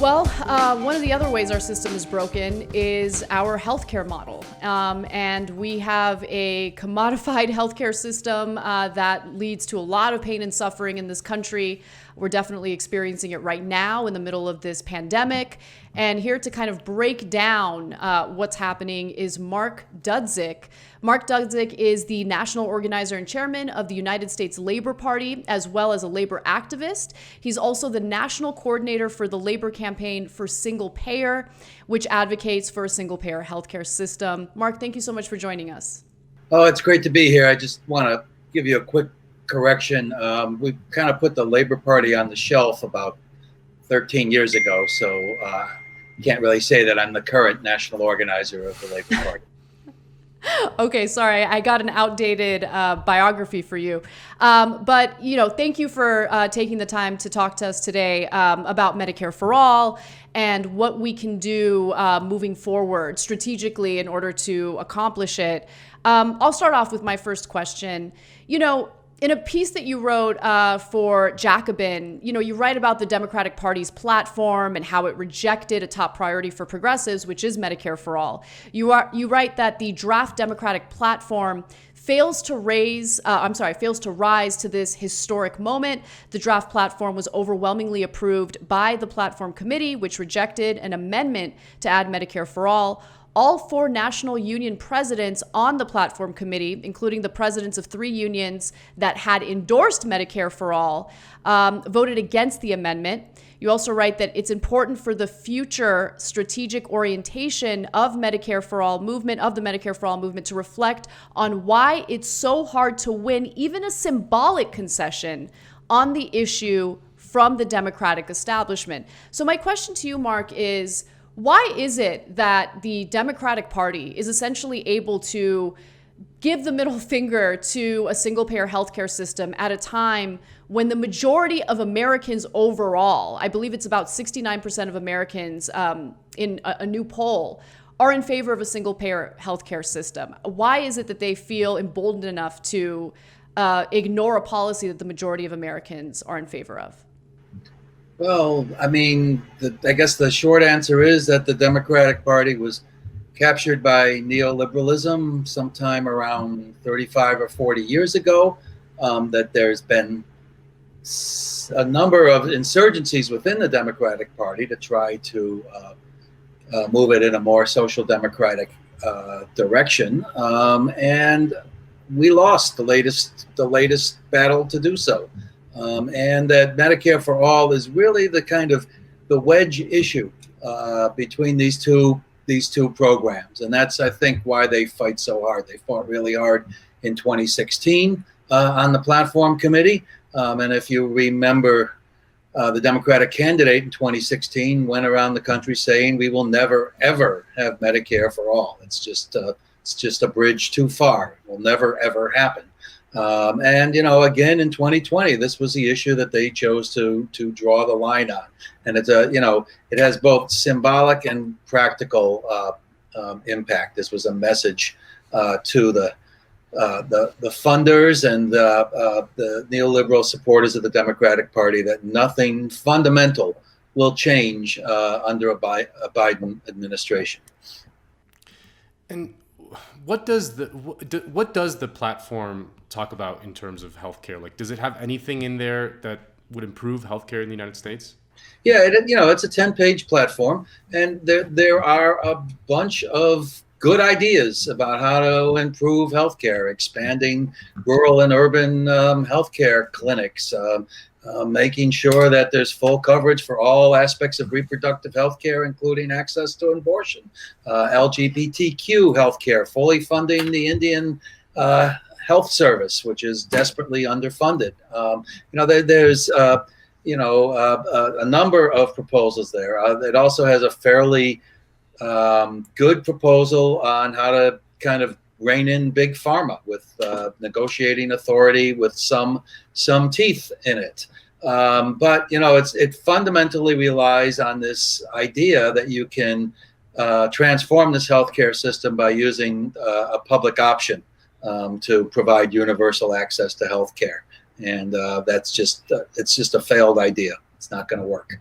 Well, one of the other ways our system is broken is our healthcare model. And we have a commodified healthcare system that leads to a lot of pain and suffering in this country. We're definitely experiencing it right now in the middle of this pandemic. And here to kind of break down what's happening is Mark Dudzic. Mark Dudzic is the national organizer and chairman of the United States Labor Party, as well as a labor activist. He's also the national coordinator for the Labor Campaign for Single Payer, which advocates for a single payer healthcare system. Mark, thank you so much for joining us. Oh, it's great to be here. I just want to give you a quick correction. We kind of put the Labor Party on the shelf about 13 years ago, so can't really say that I'm the current national organizer of the Labor Party. Okay, sorry, I got an outdated biography for you. But, thank you for taking the time to talk to us today about Medicare for All and what we can do moving forward strategically in order to accomplish it. I'll start off with my first question. In a piece that you wrote for Jacobin, you write about the Democratic Party's platform and how it rejected a top priority for progressives, which is Medicare for All. You write that the draft Democratic platform fails to rise to this historic moment. The draft platform was overwhelmingly approved by the platform committee, which rejected an amendment to add Medicare for All. All four national union presidents on the platform committee, including the presidents of three unions that had endorsed Medicare for All, voted against the amendment. You also write that it's important for the future strategic orientation of Medicare for All movement, of the Medicare for All movement, to reflect on why it's so hard to win even a symbolic concession on the issue from the Democratic establishment. So my question to you, Mark, is why is it that the Democratic Party is essentially able to give the middle finger to a single-payer healthcare system at a time when the majority of Americans overall, I believe it's about 69% of Americans in a new poll, are in favor of a single-payer healthcare system? Why is it that they feel emboldened enough to ignore a policy that the majority of Americans are in favor of? Well, I mean, I guess the short answer is that the Democratic Party was captured by neoliberalism sometime around 35 or 40 years ago, that there's been a number of insurgencies within the Democratic Party to try to move it in a more social democratic direction. And we lost the latest battle to do so. And that Medicare for All is really the wedge issue between these two programs, and that's, I think, why they fight so hard. They fought really hard in 2016 on the platform committee, and if you remember, the Democratic candidate in 2016 went around the country saying, "We will never ever have Medicare for all. It's just a bridge too far. It will never ever happen." And again in 2020, this was the issue that they chose to draw the line on, and it has both symbolic and practical impact. This was a message to the funders and the neoliberal supporters of the Democratic Party that nothing fundamental will change under a Biden administration. And what does the platform talk about in terms of healthcare? Like, does it have anything in there that would improve healthcare in the United States? Yeah, it's a 10-page platform, and there are a bunch of good ideas about how to improve healthcare, expanding rural and urban healthcare clinics, making sure that there's full coverage for all aspects of reproductive healthcare, including access to abortion, LGBTQ healthcare, fully funding the Indian Health Service, which is desperately underfunded. There's a number of proposals there. It also has a fairly good proposal on how to kind of rein in big pharma with negotiating authority with some teeth in it. But it fundamentally relies on this idea that you can transform this healthcare system by using a public option to provide universal access to healthcare, and it's just a failed idea. It's not going to work.